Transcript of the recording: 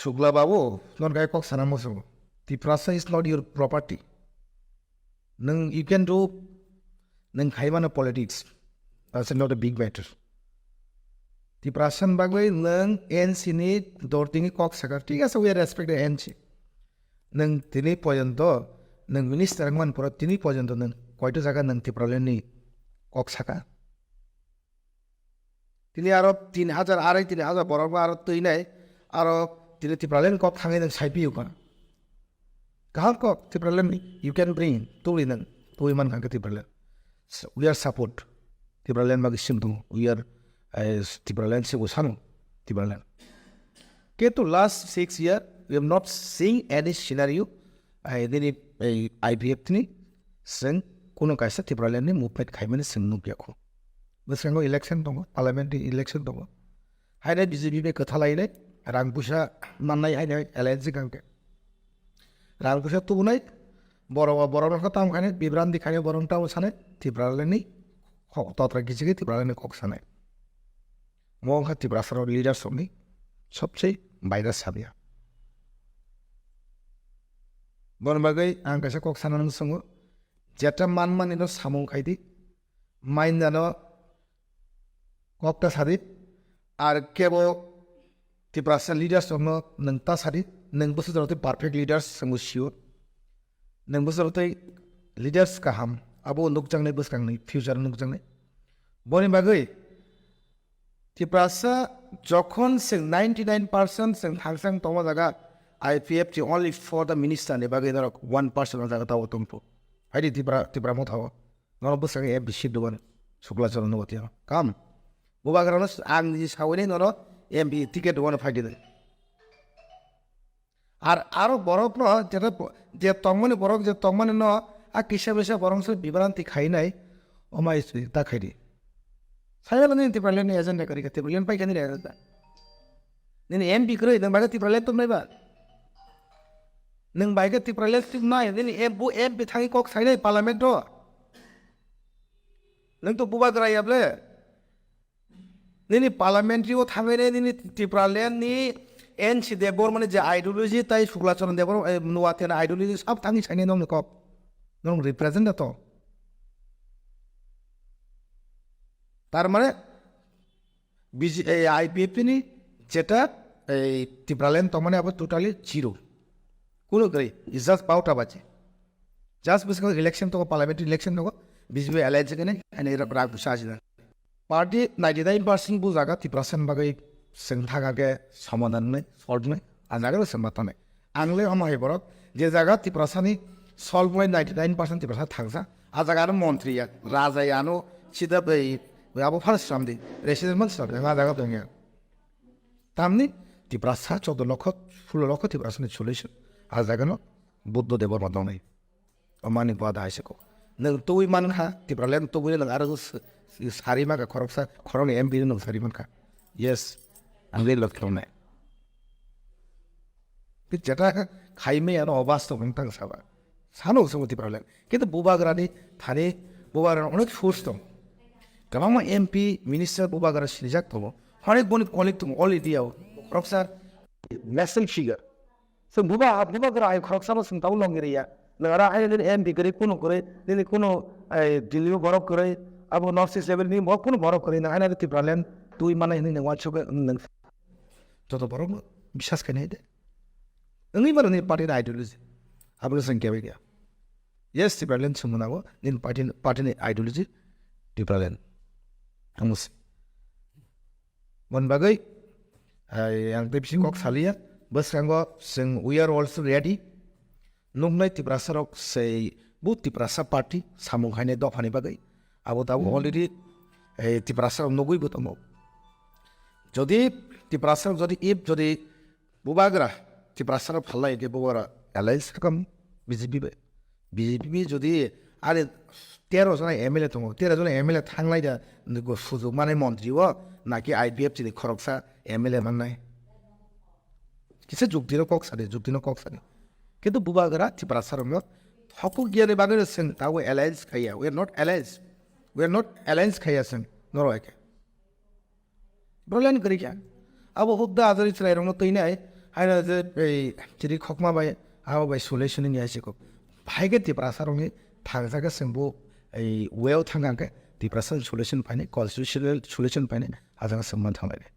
Sukla babu, non kaya kok sana musuh. The prasa is not your property. Nung you can do nung kaya mana politics. That's not a big matter. The prasan bagay nung NC ni dortingi kok sakar. Tiga sa we respect the NC. Nung tini pojanto nung minister ngwan pura tini pojanto nung koito jaga nung ti problem ni kok sakar. Tini arab 3,000 arai 3,000 borok arab tu inai arab tini ti problem kok thangai nung saipi yuka. Kahal kok ti problem ni you can bring tuli nung tu iman kan ti problem. So, we are support ti problem bagi simtung we are ti problem se usanu ti problem. Ketu last 6 years we have not seen any scenario dini IPF ni seng kuno kaisa ti problem ni movement khaimani seng nu biako. Besrango election tongo parliamentary election tongo. Haine BJP be kathalai le rangpusa mannai haine alliance kanke. Rangpusa tu bunai boro ka tam khane bibranti khane boron ta usane ti problem ni totra kichige ti problem ni koksane. Mo kha ti brasaro leaders omni sobche বাইরে সাবিয়া বন বাগৈ আং কাছে cock সানানো সঙ্গ যেটা মান এনো সামং খাইদি mine জানো ককটা সাদি আর কেবল তি প্রাসা লিডার্স অন্য নংতা সাদি নং বসু জরতে পারফেক্ট লিডার্স সঙ্গ শিওর নং বসু জরতে লিডার্স কাহাম আবো নুকজাংনে বসকাংনে ফিউচার নুকজাংনে বনি বাগৈ তি প্রাসা যখন 99% sing hangsang toma jaga IPF ti only for the minister ne bagai daro 1% jaga tawo tumpo haidi tibra mo thawo nono busang e bishi doban Sukla Charan Noatia kam boba granos ang ni sawene nono MB ticket doban faidi de আর আরো বরক ন যেটা যে তংমনে বরক যে তংমনে ন আ কিসা বেসা বরং সে বিভ্রান্তি খাই নাই ওমাই তা খাইদি saya lalu nanti perlahan ni ajan nak kerja perlahan pai kan ni ada. Ni MP kerja nang bagai ti perlahan tu mai ba. Nang bagai ti perlahan tu mai ni MP thangi kok saya ni parlimen tu. Nang tu buat kerja apa le? Ni parliamentary o thangi ni ti perlahan ni NC Debbarma ni je ideology tai Sukla Charan Debbarma Noatia na ideology sab thangi saya ni nong kok nong represent tu. তার মানে IPF ni যেটা এই টিপ্রালেন তমনে আবার totally zero কোনো করে is just পাউটা বাজে just because election তো parliamentary election তো বিজেপি অ্যালায়েন্স কেনে এনে রাগ সাজিনা পার্টি 99% বু জায়গা টিপ্রাসেন বাগৈ जों थागाके समाधान नै सल्भ नै आजागा समता नै आंले हमाय बरक जे जागा टिप्रासानि सल्भ नै 99% टिप्रासा थांसा आजागा मन्त्रि राजायानो सिदा बै आबो फार्स्ट सामदि रेसिडेन्ट मानसि आजागा दङ तामनि टिप्रासा 14 लक्ष 16 लक्ष टिप्रासानि सल्युशन आजागानो बुद्ध देबरमा दङ नै अमानि बादा आइसेको नों तोइ मानहा टिप्रालेन तोइ नों आरो सारिमागा खरकसा खरनि एमबि नों सारिमानका यस आंले लक्ष्यने जेटा खाइमे आरो अबास्तव नोंथां साबा सानो समति प्रब्लेम किन्तु बुबाग्रानि थाने बुबाग्रा अनेक फोर्स दं गोबां एमपि मिनिस्टार बुबाग्रा सिलिजाक दङ अनेक बनि कलेक्ट दङ अलरेडि आव खरकसा नेशनल फिगार जों बुबाग्रा आइ खरकसानो जों दाउ लंगिरिया नोंरा आइलेन एमपि गरे कोनो करे दिनै कोनो दिल्लीयाव बरफ करे अब नर्थ इस्ट लेभेल नि कोनो बरफ करे ना आइना ति प्रब्लेम तुइ माने नि वाचो नों जत बरफ विश्वास खाने दे नोंनि माने पार्टीनि आइडियोलॉजी आबो जों केबे गया यस ति प्रब्लेम सोमनागो निन पार्टीनि आइडियोलॉजी ति प्रब्लेम आमुस मनबागै आं बे बिसिं कक सालिया बसरांगो जों वी आर आल्सो रेडी नंनाय तिब्रासारक सै बु तिब्रासा पार्टी सामुखायने दफानि बागै आबो दाबो अलरेडि तिब्रासारक नगैबो दङ যদি तिब्रासारक যদি बुबाग्रा तिब्रासारक फाल्लाय दे बुबाग्रा एलायन्स खालाम बिजेपि যদি आरो 13 जना एमएलए दङ 13 जना एमएलए थांलाय दा सुजुग माने मन्त्रिव नाकि आइपिएफ नि खरकसा एमएलए माननाय किसे जुगदिनो कक सादे किन्तु बुबाग्रा तिब्रासारक हकु गियानि बागै जों दाबो एलायन्स खाया वी आर नट एलायन्स खाया जों नरवायके ब्रलेन करिया अब हुद्दा आदरि चलाइरंनो तैनाय हायना जे बै जिरि खकमा बाय आव बाय सल्युशन नि आइसिको भाइगे तिप्रा सारंनि थांजागा जोंबो वेयाव थांगांगे तिप्रा सल्युशन फाइने कन्स्टिट्यूशनल सल्युशन फाइने आजां सम्मान थांलाय